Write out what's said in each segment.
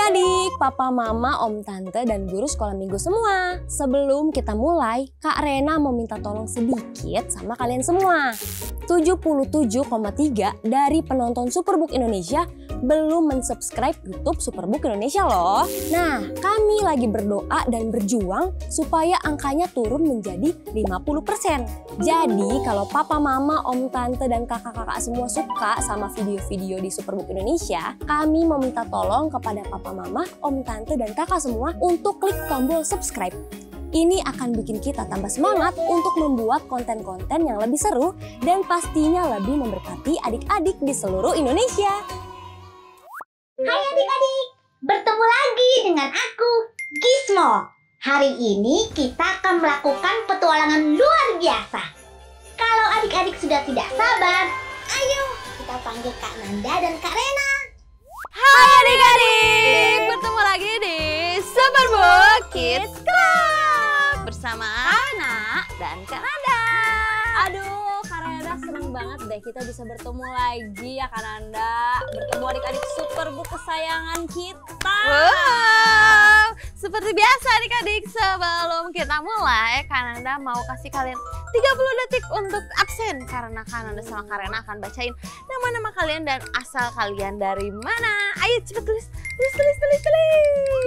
Adik-adik, papa, mama, om, tante, dan guru sekolah minggu semua. Sebelum kita mulai, Kak Rena mau minta tolong sedikit sama kalian semua. 77,3 dari penonton Superbook Indonesia belum mensubscribe YouTube Superbook Indonesia loh. Nah, kami lagi berdoa dan berjuang supaya angkanya turun menjadi 50%. Jadi kalau papa, mama, om, tante, dan kakak-kakak semua suka sama video-video di Superbook Indonesia, kami meminta tolong kepada papa, mama, om, tante, dan kakak semua untuk klik tombol subscribe. Ini akan bikin kita tambah semangat untuk membuat konten-konten yang lebih seru dan pastinya lebih memberkati adik-adik di seluruh Indonesia. Hai adik-adik, bertemu lagi dengan aku, Gizmo. Hari ini kita akan melakukan petualangan luar biasa. Kalau adik-adik sudah tidak sabar, ayo kita panggil Kak Nanda dan Kak Rena. Hai adik-adik, bertemu lagi di Superbook Kids Club bersama Ana dan Kak Nanda. Aduh, Kak Rena seneng banget deh kita bisa bertemu lagi ya Kak Nanda. Bertemu adik-adik Superbook kesayangan kita. Wow, seperti biasa adik-adik, sebelum kita mulai Kak Nanda mau kasih kalian 30 detik untuk absen karena Kak Nanda sama Kak Rena akan bacain nama-nama kalian dan asal kalian dari mana. Ayo cepet tulis.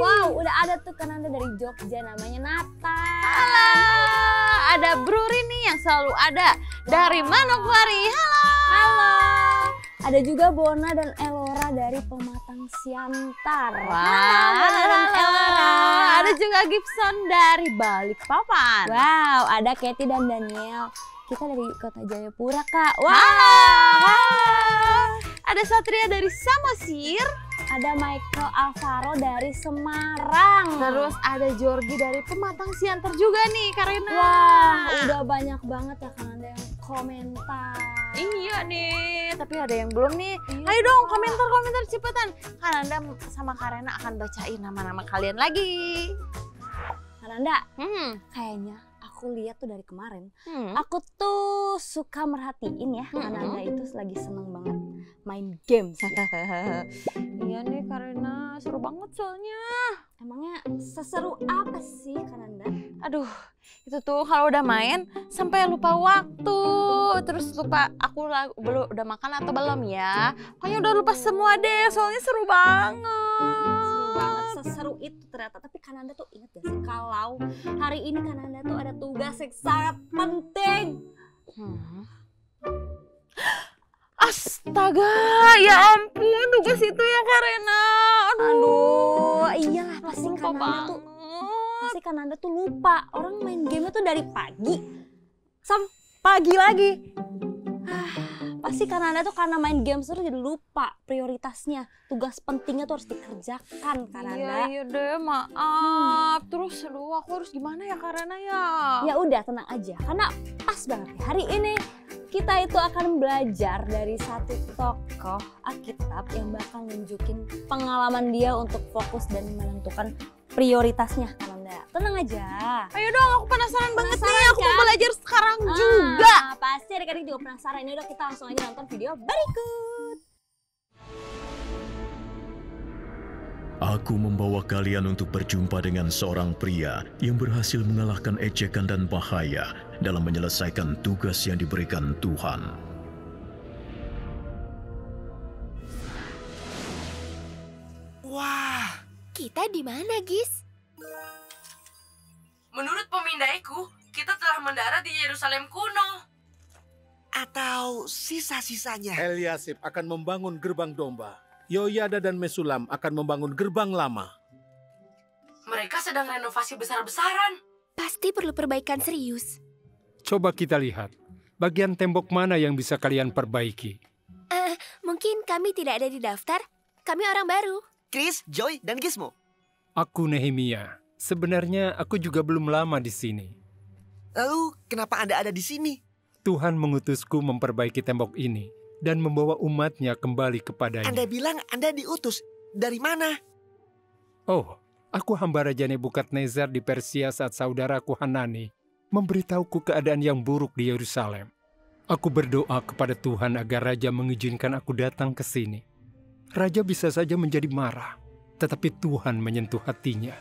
Wow, udah ada tuh Kak Nanda dari Jogja, namanya Nata. Halo, ada Bro Rini yang selalu ada dari Manokwari. Halo. Ada juga Bona dan Elora dari Pematang Siantar. Wah, Bona dan Elora. Ada juga Gibson dari Balikpapan. Wow, ada Katy dan Daniel. Kita dari Kota Jayapura, Kak. Wow. Halo. Ada Satria dari Samosir. Ada Michael Alvaro dari Semarang. Terus ada Jorgi dari Pematang Siantar juga nih, Karina. Wah, udah banyak banget ya Kak Nanda yang komentar. Iya nih, tapi ada yang belum nih. Iya, Ayo dong komentar cepetan. Kak Nanda sama Karina akan bacain nama-nama kalian lagi. Kak Nanda, Hmm. kayaknya aku lihat tuh dari kemarin. Hmm. Aku tuh suka merhatiin ya, Kak Nanda itu lagi seneng banget main games. Iya nih Karina, seru banget soalnya. Emangnya seseru apa sih Kak Nanda? Aduh, itu tuh kalau udah main sampai lupa waktu. Terus lupa aku belum udah makan atau belum ya. Pokoknya udah lupa semua deh, soalnya seru banget. Seru banget, seseru itu ternyata. Tapi Kak Nanda tuh inget gak sih kalau hari ini Kak Nanda tuh ada tugas yang sangat penting. Astaga, ya ampun, tugas itu ya Karena. Aduh, iyalah pasti lupa Kak Nanda tuh lupa. Orang main game tuh dari pagi sampai pagi lagi. Pasti Kak Nanda tuh karena main game terus jadi lupa prioritasnya. Tugas pentingnya tuh harus dikerjakan Kak Nanda. Iya deh, maaf. Terus aduh, aku harus gimana ya Karena ya? Ya udah tenang aja, karena pas banget ya. Hari ini kita itu akan belajar dari satu tokoh Alkitab yang bakal nunjukin pengalaman dia untuk fokus dan menentukan prioritasnya Kak Nanda. Tenang aja. Ayo dong, aku penasaran banget nih. Aku mau kan? belajar sekarang juga. Pasti adik-adik juga penasaran. Ini udah kita langsung aja nonton video berikut. Aku membawa kalian untuk berjumpa dengan seorang pria yang berhasil mengalahkan ejekan dan bahaya dalam menyelesaikan tugas yang diberikan Tuhan. Wah, kita di mana, Gis? Menurut pemindaiku, kita telah mendarat di Yerusalem kuno. Atau sisa-sisanya? Eliasib akan membangun gerbang domba. Yoyada dan Mesulam akan membangun gerbang lama. Mereka sedang renovasi besar-besaran. Pasti perlu perbaikan serius. Coba kita lihat, bagian tembok mana yang bisa kalian perbaiki? Mungkin kami tidak ada di daftar. Kami orang baru. Chris, Joy, dan Gizmo. Aku Nehemia. Sebenarnya aku juga belum lama di sini. Lalu, kenapa Anda ada di sini? Tuhan mengutusku memperbaiki tembok ini dan membawa umatnya kembali kepadanya. Anda bilang Anda diutus. Dari mana? Oh, aku hamba Raja Nebukadnezar di Persia saat saudaraku Hanani memberitahuku keadaan yang buruk di Yerusalem. Aku berdoa kepada Tuhan agar Raja mengizinkan aku datang ke sini. Raja bisa saja menjadi marah. Tetapi Tuhan menyentuh hatinya.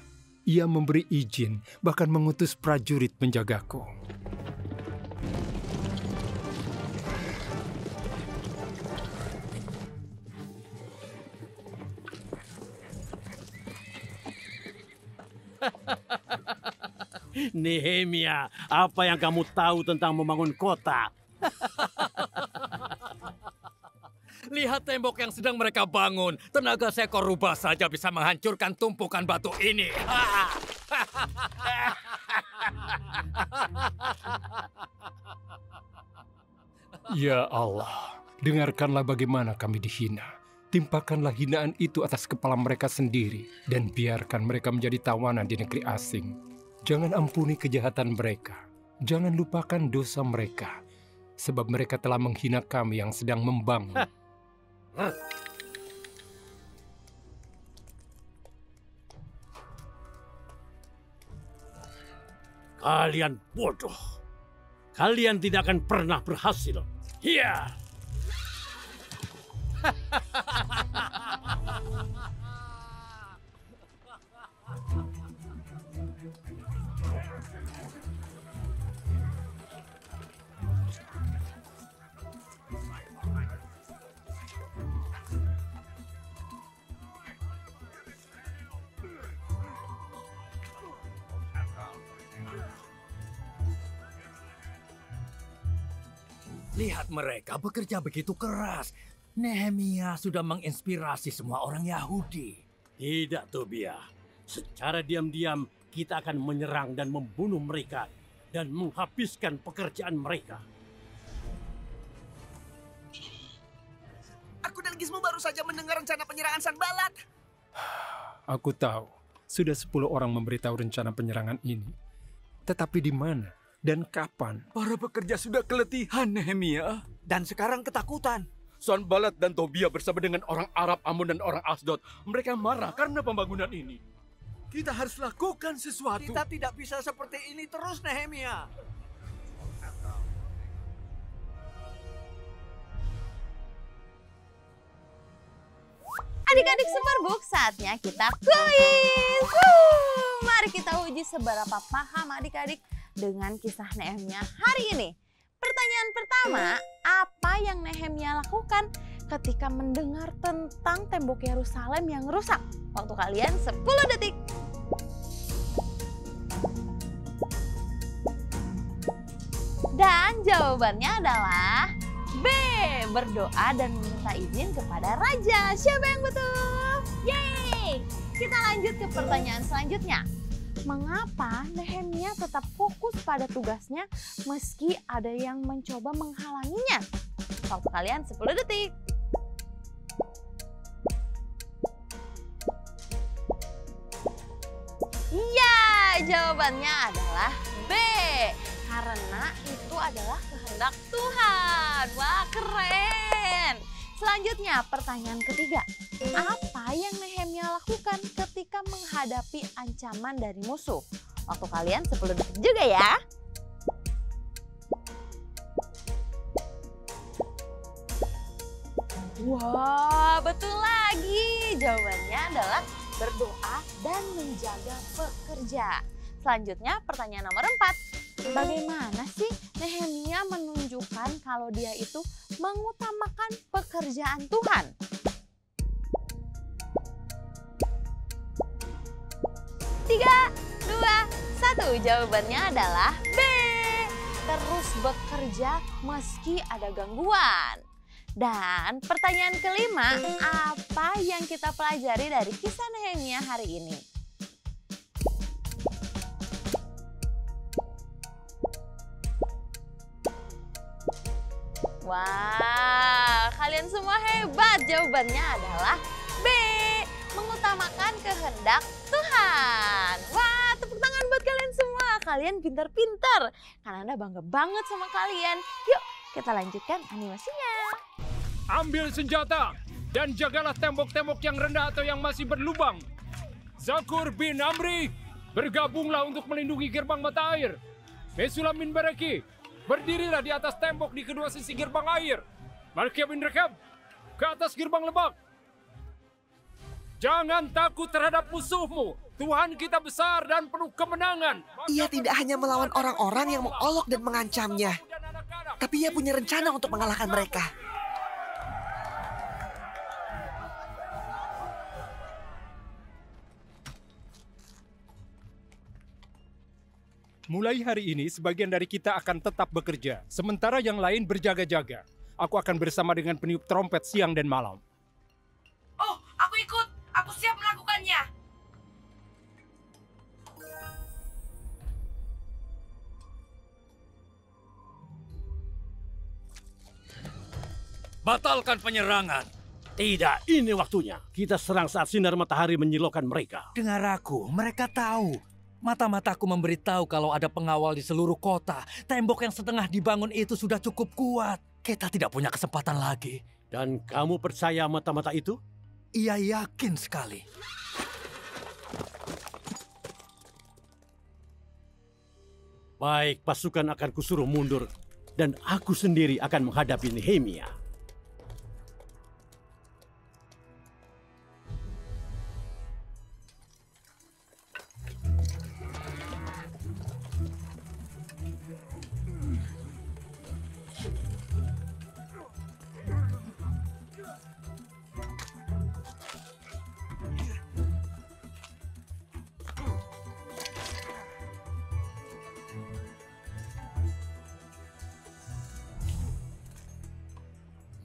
Ia memberi izin, bahkan mengutus prajurit menjagaku. Nehemia, apa yang kamu tahu tentang membangun kota? Lihat tembok yang sedang mereka bangun. Tenaga seekor rubah saja bisa menghancurkan tumpukan batu ini. Ya Allah, dengarkanlah bagaimana kami dihina. Timpakanlah hinaan itu atas kepala mereka sendiri, dan biarkan mereka menjadi tawanan di negeri asing. Jangan ampuni kejahatan mereka. Jangan lupakan dosa mereka, sebab mereka telah menghina kami yang sedang membangun. Kalian bodoh. Kalian tidak akan pernah berhasil. Iya. Lihat mereka bekerja begitu keras. Nehemia sudah menginspirasi semua orang Yahudi. Tidak, Tobia. Secara diam-diam kita akan menyerang dan membunuh mereka dan menghabiskan pekerjaan mereka. Aku dan Gizmo baru saja mendengar rencana penyerangan Sanballat. Aku tahu, sudah 10 orang memberitahu rencana penyerangan ini. Tetapi di mana dan kapan? Para pekerja sudah keletihan, Nehemia. Dan sekarang ketakutan. Sanballat dan Tobia bersama dengan orang Arab, Ammon, dan orang Asdod. Mereka marah karena pembangunan ini. Kita harus lakukan sesuatu. Kita tidak bisa seperti ini terus, Nehemia. Adik-adik Superbook, saatnya kita kuis. Mari kita uji seberapa paham adik-adik dengan kisah Nehemia hari ini. Pertanyaan pertama, apa yang Nehemia lakukan ketika mendengar tentang tembok Yerusalem yang rusak? Waktu kalian 10 detik. Dan jawabannya adalah B, berdoa dan meminta izin kepada raja. Siapa yang betul? Yeay! Kita lanjut ke pertanyaan selanjutnya. Mengapa Nehemia tetap fokus pada tugasnya meski ada yang mencoba menghalanginya? Waktu kalian 10 detik. Iya, jawabannya adalah B. Karena itu adalah kehendak Tuhan. Wah, keren. Selanjutnya, pertanyaan ketiga. Apa yang Nehemia lakukan ketika menghadapi ancaman dari musuh? Waktu kalian 10 detik juga ya. Wah, betul lagi. Jawabannya adalah berdoa dan menjaga pekerja. Selanjutnya, pertanyaan nomor 4. Bagaimana sih Nehemia menunjukkan kalau dia itu mengutamakan pekerjaan Tuhan? Tiga, 2, 1. Jawabannya adalah B. Terus bekerja meski ada gangguan. Dan pertanyaan kelima, apa yang kita pelajari dari kisah Nehemia hari ini? Wah, kalian semua hebat. Jawabannya adalah B. Mengutamakan kehendak Tuhan. Wah, tepuk tangan buat kalian semua. Kalian pintar-pintar. Karena Anda bangga banget sama kalian. Yuk, kita lanjutkan animasinya. Ambil senjata dan jagalah tembok-tembok yang rendah atau yang masih berlubang. Zakur bin Amri, bergabunglah untuk melindungi gerbang mata air. Mesulam bin Bereki, berdirilah di atas tembok di kedua sisi gerbang air. Malkia bin Rekab, ke atas gerbang lebak. Jangan takut terhadap musuhmu. Tuhan kita besar dan penuh kemenangan. Ia tidak hanya melawan orang-orang yang mengolok dan mengancamnya, tapi ia punya rencana untuk mengalahkan mereka. Mulai hari ini, sebagian dari kita akan tetap bekerja, sementara yang lain berjaga-jaga. Aku akan bersama dengan peniup trompet siang dan malam. Oh, aku ikut. Aku siap melakukannya. Batalkan penyerangan. Tidak, ini waktunya. Kita serang saat sinar matahari menyilaukan mereka. Dengar aku, mereka tahu. Mata-mataku memberitahu kalau ada pengawal di seluruh kota. Tembok yang setengah dibangun itu sudah cukup kuat. Kita tidak punya kesempatan lagi. Dan kamu percaya mata-mata itu? Ia yakin sekali. Baik, pasukan akan kusuruh mundur. Dan aku sendiri akan menghadapi Nehemia.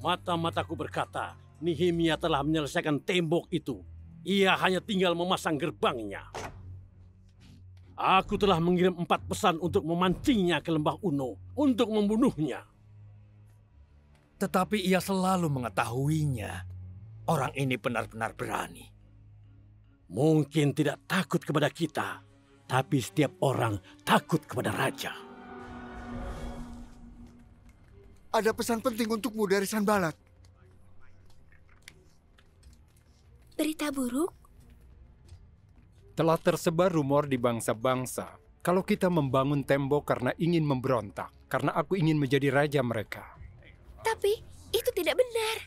Mata-mataku berkata, Nehemia telah menyelesaikan tembok itu. Ia hanya tinggal memasang gerbangnya. Aku telah mengirim 4 pesan untuk memancingnya ke lembah Uno, untuk membunuhnya. Tetapi ia selalu mengetahuinya. Orang ini benar-benar berani. Mungkin tidak takut kepada kita, tapi setiap orang takut kepada raja. Ada pesan penting untukmu dari Sanballat. Berita buruk? Telah tersebar rumor di bangsa-bangsa kalau kita membangun tembok karena ingin memberontak, karena aku ingin menjadi raja mereka. Tapi itu tidak benar.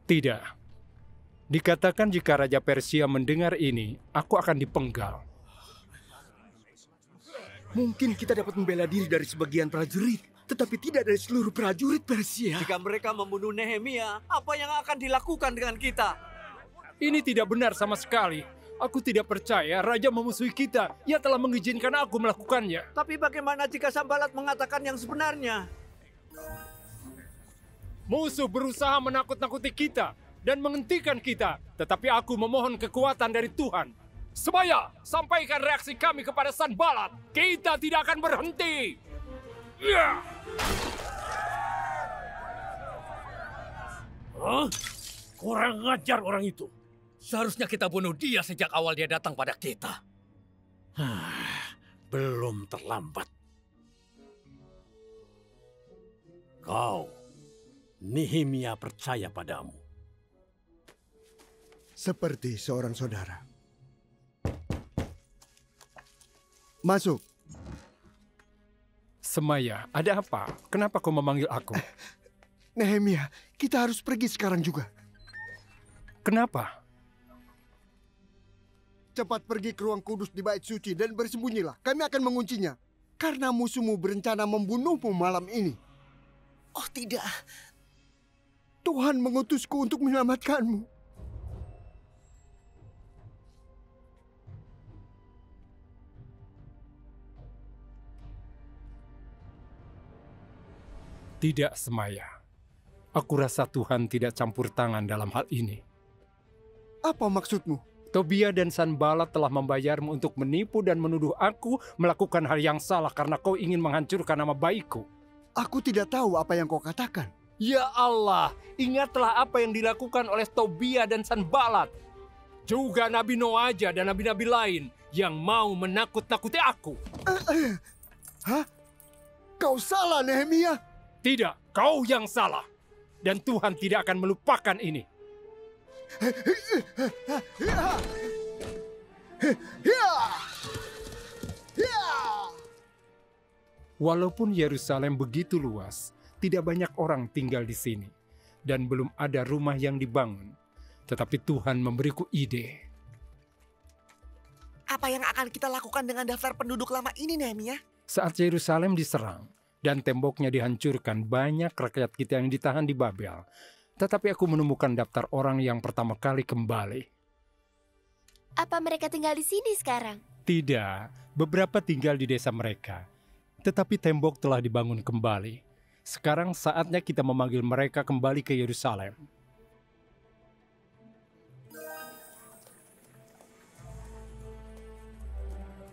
Tidak. Dikatakan jika Raja Persia mendengar ini, aku akan dipenggal. Mungkin kita dapat membela diri dari sebagian prajurit, tetapi tidak dari seluruh prajurit Persia. Jika mereka membunuh Nehemia, apa yang akan dilakukan dengan kita? Ini tidak benar sama sekali. Aku tidak percaya Raja memusuhi kita. Ia telah mengizinkan aku melakukannya. Tapi bagaimana jika Sanballat mengatakan yang sebenarnya? Musuh berusaha menakut-nakuti kita dan menghentikan kita. Tetapi aku memohon kekuatan dari Tuhan. Sebaya, sampaikan reaksi kami kepada Sanballat. Kita tidak akan berhenti. Hah? Kurang ngajar orang itu. Seharusnya kita bunuh dia sejak awal dia datang pada kita. Belum terlambat. Kau, Nehemia percaya padamu. Seperti seorang saudara. Masuk. Semaya, ada apa? Kenapa kau memanggil aku? Nehemia, kita harus pergi sekarang juga. Kenapa? Cepat pergi ke ruang kudus di bait suci dan bersembunyilah. Kami akan menguncinya. Karena musuhmu berencana membunuhmu malam ini. Oh tidak. Tuhan mengutusku untuk menyelamatkanmu. Tidak, Semaya. Aku rasa Tuhan tidak campur tangan dalam hal ini. Apa maksudmu? Tobia dan Sanballat telah membayarmu untuk menipu dan menuduh aku melakukan hal yang salah karena kau ingin menghancurkan nama baikku. Aku tidak tahu apa yang kau katakan. Ya Allah, ingatlah apa yang dilakukan oleh Tobia dan Sanballat. Juga Nabi Noaja dan nabi-nabi lain yang mau menakut-nakuti aku. Hah? Kau salah, Nehemia. Tidak, kau yang salah. Dan Tuhan tidak akan melupakan ini. Walaupun Yerusalem begitu luas, tidak banyak orang tinggal di sini. Dan belum ada rumah yang dibangun. Tetapi Tuhan memberiku ide. Apa yang akan kita lakukan dengan daftar penduduk lama ini, Nehemia? Saat Yerusalem diserang dan temboknya dihancurkan, banyak rakyat kita yang ditahan di Babel. Tetapi aku menemukan daftar orang yang pertama kali kembali. Apa mereka tinggal di sini sekarang? Tidak, beberapa tinggal di desa mereka. Tetapi tembok telah dibangun kembali. Sekarang saatnya kita memanggil mereka kembali ke Yerusalem.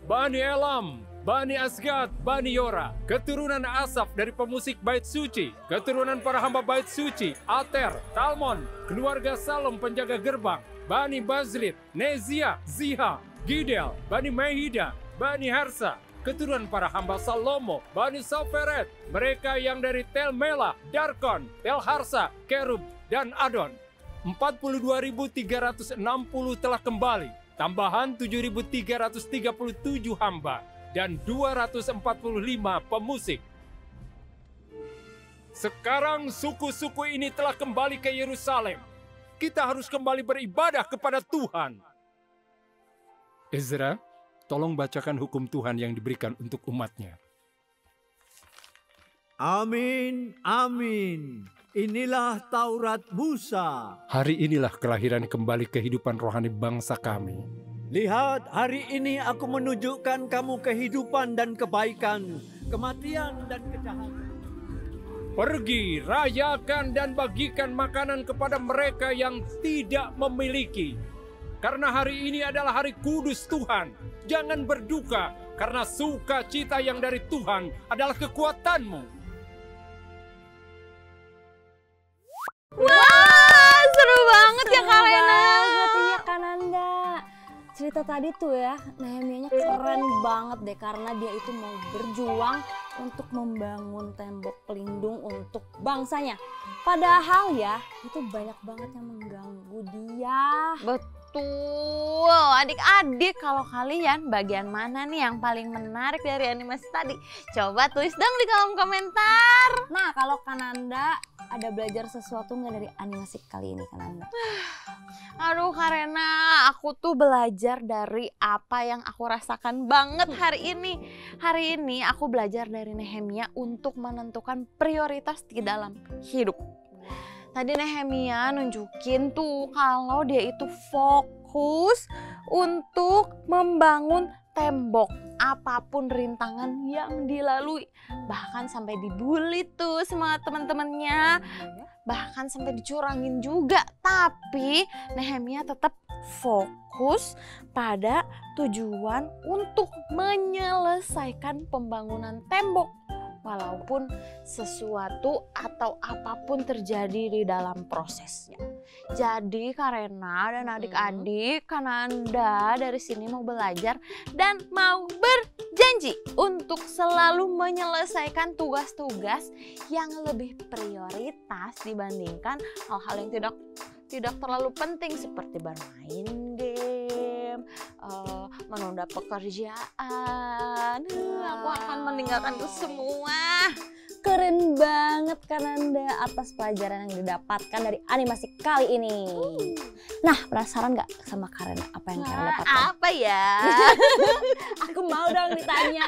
Bani Elam, Bani Asgad, Bani Yora, keturunan Asaf dari pemusik Bait Suci, keturunan para hamba Bait Suci, Ater, Talmon, keluarga Salom penjaga gerbang, Bani Bazlit, Nezia, Ziha, Gidel, Bani Mehida, Bani Harsa, keturunan para hamba Salomo, Bani Soferet, mereka yang dari Tel Melah, Darkon, Tel Harsa, Kerub, dan Adon. 42.360 telah kembali, tambahan 7.337 hamba, dan 245 pemusik. Sekarang suku-suku ini telah kembali ke Yerusalem. Kita harus kembali beribadah kepada Tuhan. Ezra, tolong bacakan hukum Tuhan yang diberikan untuk umatnya. Amin, amin. Inilah Taurat Musa. Hari inilah kelahiran kembali kehidupan rohani bangsa kami. Lihat, hari ini aku menunjukkan kamu kehidupan dan kebaikan, kematian dan kejahatan. Pergi, rayakan dan bagikan makanan kepada mereka yang tidak memiliki. Karena hari ini adalah hari kudus Tuhan. Jangan berduka, karena sukacita yang dari Tuhan adalah kekuatanmu. Wah, seru banget ya Kak Lena. Iya Kananda. Cerita tadi tuh ya, Nehemianya keren banget deh karena dia itu mau berjuang untuk membangun tembok pelindung untuk bangsanya. Padahal ya, itu banyak banget yang mengganggu dia. Betul, adik-adik kalau kalian bagian mana nih yang paling menarik dari animasi tadi? Coba tulis dong di kolom komentar. Nah kalau Kananda ada belajar sesuatu nggak dari animasi kali ini Kananda? Aduh Karena, aku tuh belajar dari apa yang aku rasakan banget hari ini. Hari ini aku belajar dari Nehemia untuk menentukan prioritas di dalam hidup. Tadi Nehemia nunjukin tuh kalau dia itu fokus untuk membangun tembok apapun rintangan yang dilalui. Bahkan sampai dibully tuh sama teman-temannya. Bahkan sampai dicurangin juga. Tapi Nehemia tetap fokus pada tujuan untuk menyelesaikan pembangunan tembok. Walaupun sesuatu atau apapun terjadi di dalam prosesnya. Jadi Karena dan adik-adik, Kananda dari sini mau belajar dan mau berjanji untuk selalu menyelesaikan tugas-tugas yang lebih prioritas dibandingkan hal-hal yang tidak terlalu penting seperti bermain game, menunda pekerjaan. Aku akan meninggalkan itu semua. Keren banget Kananda atas pelajaran yang didapatkan dari animasi kali ini. Nah, penasaran nggak sama Karena apa yang Karena dapatkan? Apa ya? Aku mau dong ditanya.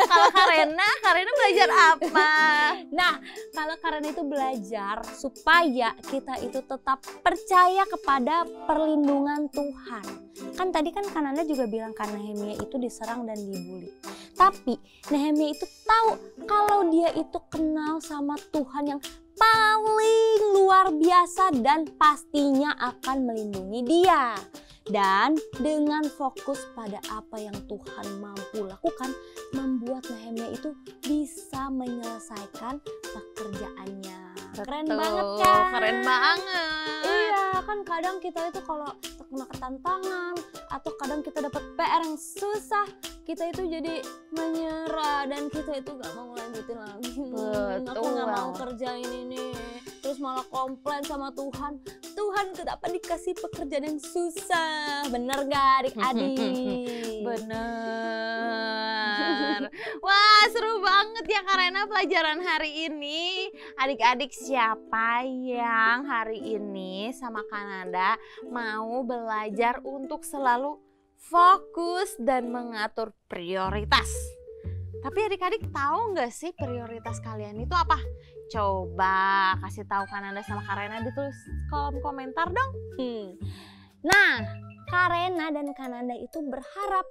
Kalau Karena belajar apa? Nah, kalau Karena itu belajar supaya kita itu tetap percaya kepada perlindungan Tuhan. Kan tadi kan Kananda juga bilang karena Nehemia itu diserang dan dibully. Tapi Nehemia itu tahu kalau dia itu kenal sama Tuhan yang paling luar biasa dan pastinya akan melindungi dia. Dan dengan fokus pada apa yang Tuhan mampu lakukan, membuat Nehemia itu bisa menyelesaikan pekerjaannya. Keren banget kan? Keren banget. Iya, kan kadang kita itu kalau terkena ketantangan atau kadang kita dapat PR yang susah, kita itu jadi menyerah dan kita itu gak mau lanjutin lagi. Aku gak mau kerjain ini. Terus terus malah komplain sama Tuhan. Tuhan kenapa dikasih pekerjaan yang susah? Bener gak adik-adik? Bener. Wah, seru banget ya karena pelajaran hari ini. Adik-adik, siapa yang hari ini sama Kananda mau belajar untuk selalu fokus dan mengatur prioritas? Tapi adik-adik tahu nggak sih prioritas kalian itu apa? Coba kasih tahu Kananda sama Karena ditulis kolom komentar dong. Nah, Karena dan Kananda itu berharap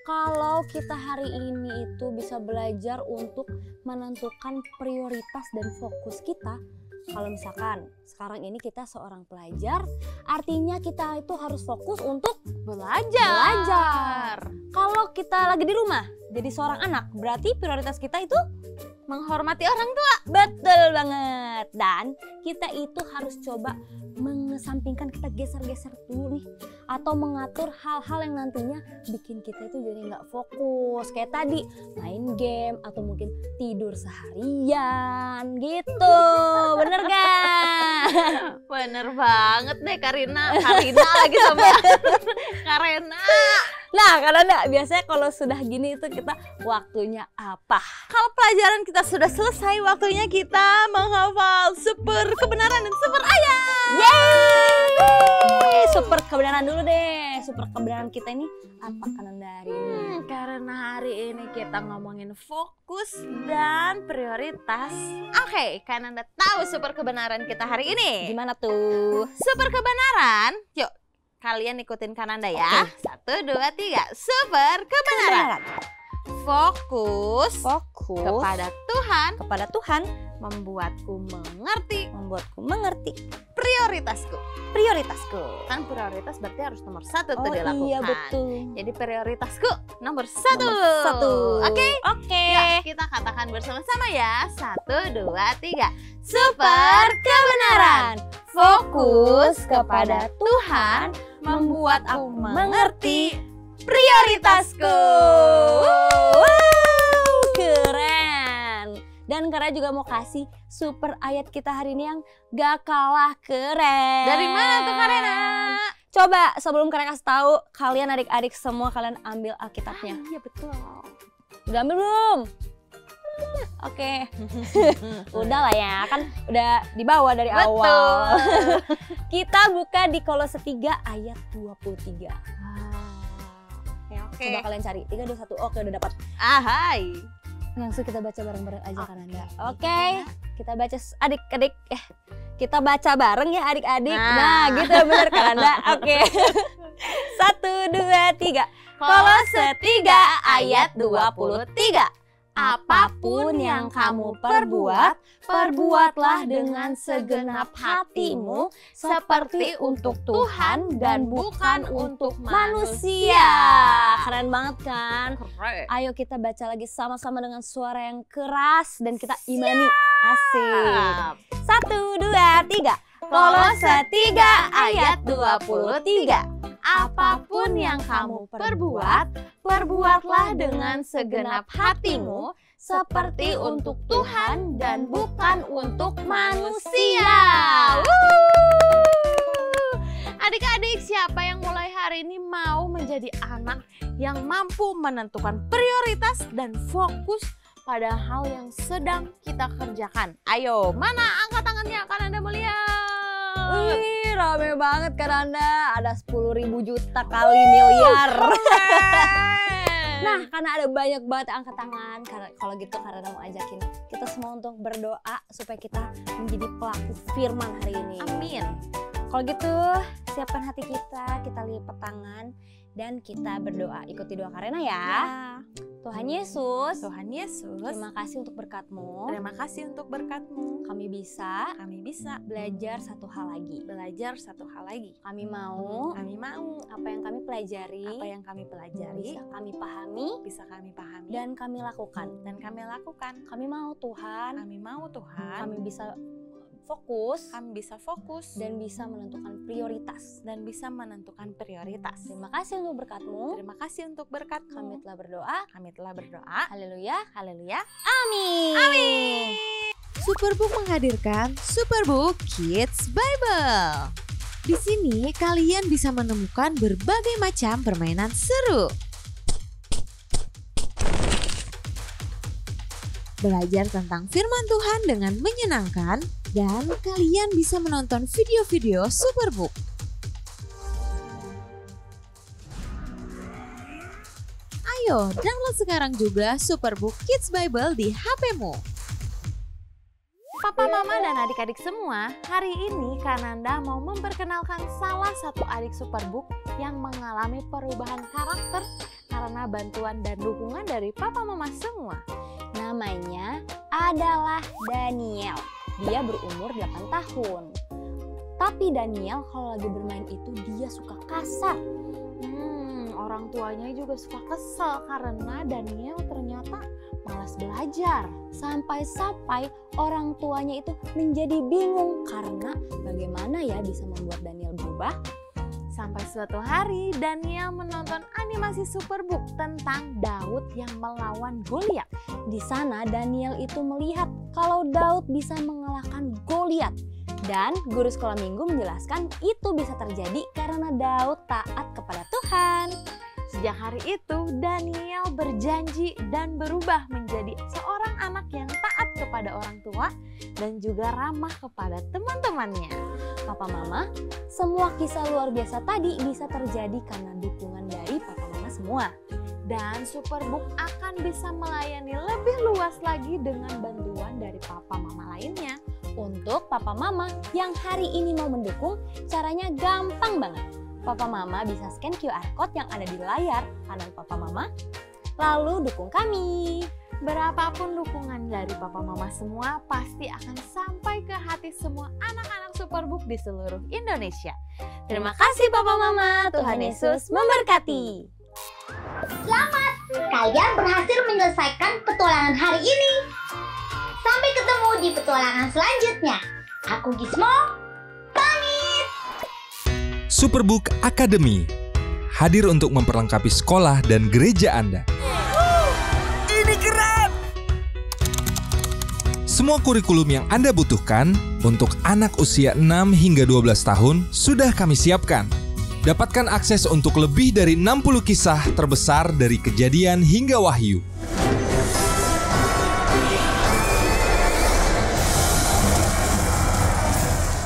kalau kita hari ini itu bisa belajar untuk menentukan prioritas dan fokus kita. Kalau misalkan sekarang ini kita seorang pelajar, artinya kita itu harus fokus untuk belajar. Kalau kita lagi di rumah, jadi seorang anak, berarti prioritas kita itu menghormati orang tua. Betul banget. Dan kita itu harus coba mengesampingkan, kita geser-geser dulu nih, atau mengatur hal-hal yang nantinya bikin kita itu jadi nggak fokus. Kayak tadi main game atau mungkin tidur seharian gitu. Bener gak? Bener banget deh Karina lagi sama Karena. Nah, karena biasanya kalau sudah gini itu kita waktunya apa? Kalau pelajaran kita sudah selesai, waktunya kita menghafal super kebenaran dan super ayat. Yeay! Super kebenaran dulu deh. Super kebenaran kita ini apa Kananda hari ini? Karena hari ini kita ngomongin fokus dan prioritas. Oke, Kananda tahu super kebenaran kita hari ini. Gimana tuh? Super kebenaran, yuk kalian ikutin Kananda ya. 1, 2, 3. Super kebenaran. Fokus kepada Tuhan membuatku mengerti prioritasku. Kan prioritas berarti harus nomor 1 tuh dilakukan. Iya betul. Jadi prioritasku nomor 1. Oke? Ya, kita katakan bersama-sama ya. 1, 2, 3. Super kebenaran. Fokus kepada Tuhan membuat aku mengerti prioritasku. Keren. Dan Kara juga mau kasih super ayat kita hari ini yang gak kalah keren. Dari mana tuh Karena? Coba sebelum Kara kasih tahu, kalian adik-adik semua kalian ambil Alkitabnya. Iya betul. Udah ambil belum? Oke. Udah lah ya, kan udah dibawa dari awal. Kita buka di Kolose 3 ayat 23. Oke. Coba kalian cari. 3, 2, 1. Oke, udah dapat. Ahai. Langsung kita baca bareng-bareng aja Kananda. Oke. Kita baca adik-adik. Kita baca bareng ya adik-adik. Nah, gitu bener Kananda. Oke. 1, 2, 3. Kolose 3 ayat 23. Apapun yang kamu perbuat, perbuatlah dengan segenap hatimu seperti untuk Tuhan dan bukan untuk manusia. Keren banget kan? Keren. Ayo kita baca lagi sama-sama dengan suara yang keras dan kita imani. Asik. 1, 2, 3. Kolose 3 ayat 23. Apapun yang kamu perbuat, perbuatlah dengan segenap hatimu seperti untuk Tuhan dan bukan untuk manusia. Adik-adik, siapa yang mulai hari ini mau menjadi anak yang mampu menentukan prioritas dan fokus pada hal yang sedang kita kerjakan? Ayo, mana angkat tangannya kan Anda melihat? Wih, rame banget kan Anda. Ada 10.000 juta kali miliar. Nah, karena ada banyak banget angkat tangan. Kalau gitu karena mau ajakin kita semua untuk berdoa supaya kita menjadi pelaku firman hari ini. Amin. Kalau gitu, siapkan hati kita lipat tangan dan kita berdoa. Ikuti doa Karena ya. Tuhan Yesus, terima kasih untuk berkat-Mu. Terima kasih untuk berkat-Mu. Kami bisa belajar satu hal lagi. Kami mau apa yang kami pelajari, bisa kami pahami, dan kami lakukan. Kami mau Tuhan, kami bisa fokus dan bisa menentukan prioritas. Terima kasih untuk berkat-Mu. Kami telah berdoa. Haleluya. Haleluya. Amin. Superbook menghadirkan Superbook Kids Bible. Di sini kalian bisa menemukan berbagai macam permainan seru. Belajar tentang firman Tuhan dengan menyenangkan, dan kalian bisa menonton video-video Superbook. Ayo, download sekarang juga Superbook Kids Bible di HP-mu. Papa, Mama, dan adik-adik semua, hari ini Kananda mau memperkenalkan salah satu adik Superbook yang mengalami perubahan karakter karena bantuan dan dukungan dari Papa Mama semua. Namanya adalah Daniel. Dia berumur 8 tahun. Tapi Daniel kalau lagi bermain itu dia suka kasar. Orang tuanya juga suka kesel karena Daniel ternyata malas belajar. Sampai-sampai orang tuanya itu menjadi bingung karena bagaimana ya bisa membuat Daniel berubah. Sampai suatu hari Daniel menonton animasi Superbook tentang Daud yang melawan Goliat. Di sana Daniel itu melihat kalau Daud bisa mengalahkan Goliat. Dan guru sekolah minggu menjelaskan itu bisa terjadi karena Daud taat kepada Tuhan. Sejak hari itu Daniel berjanji dan berubah menjadi seorang anak yang taat kepada orang tua dan juga ramah kepada teman-temannya. Papa Mama, semua kisah luar biasa tadi bisa terjadi karena dukungan dari Papa Mama semua. Dan Superbook akan bisa melayani lebih luas lagi dengan bantuan dari Papa Mama lainnya. Untuk Papa Mama yang hari ini mau mendukung, caranya gampang banget. Papa Mama bisa scan QR Code yang ada di layar kanan Papa Mama, lalu dukung kami. Berapapun dukungan dari Papa Mama semua pasti akan sampai ke hati semua anak-anak Superbook di seluruh Indonesia. Terima kasih Papa Mama, Tuhan Yesus memberkati. Selamat, kalian berhasil menyelesaikan petualangan hari ini. Sampai ketemu di petualangan selanjutnya. Aku Gismo, pamit. Superbook Academy hadir untuk memperlengkapi sekolah dan gereja Anda. Ini keren! Semua kurikulum yang Anda butuhkan untuk anak usia 6 hingga 12 tahun sudah kami siapkan. Dapatkan akses untuk lebih dari 60 kisah terbesar dari Kejadian hingga Wahyu.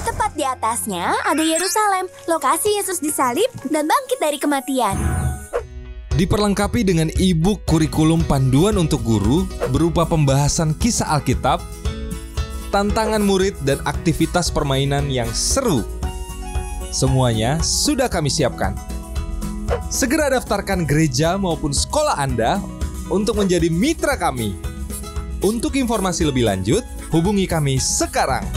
Tepat di atasnya ada Yerusalem, lokasi Yesus disalib dan bangkit dari kematian. Diperlengkapi dengan e-book kurikulum panduan untuk guru berupa pembahasan kisah Alkitab, tantangan murid, dan aktivitas permainan yang seru. Semuanya sudah kami siapkan. Segera daftarkan gereja maupun sekolah Anda untuk menjadi mitra kami. Untuk informasi lebih lanjut, hubungi kami sekarang.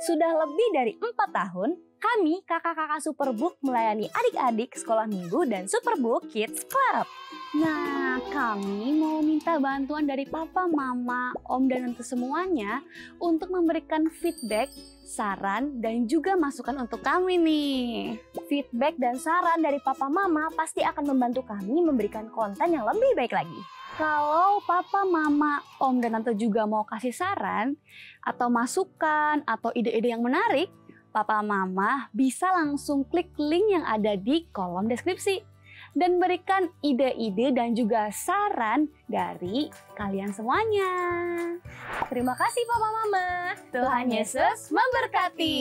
Sudah lebih dari 4 tahun, kami kakak-kakak Superbook melayani adik-adik sekolah minggu dan Superbook Kids Club. Nah, kami mau minta bantuan dari Papa, Mama, Om, dan Tante semuanya untuk memberikan feedback, saran, dan juga masukan untuk kami nih. Feedback dan saran dari Papa, Mama pasti akan membantu kami memberikan konten yang lebih baik lagi. Kalau Papa, Mama, Om, dan Tante juga mau kasih saran, atau masukan, atau ide-ide yang menarik, Papa, Mama bisa langsung klik link yang ada di kolom deskripsi. Dan berikan ide-ide dan juga saran dari kalian semuanya. Terima kasih Papa Mama. Tuhan Yesus memberkati.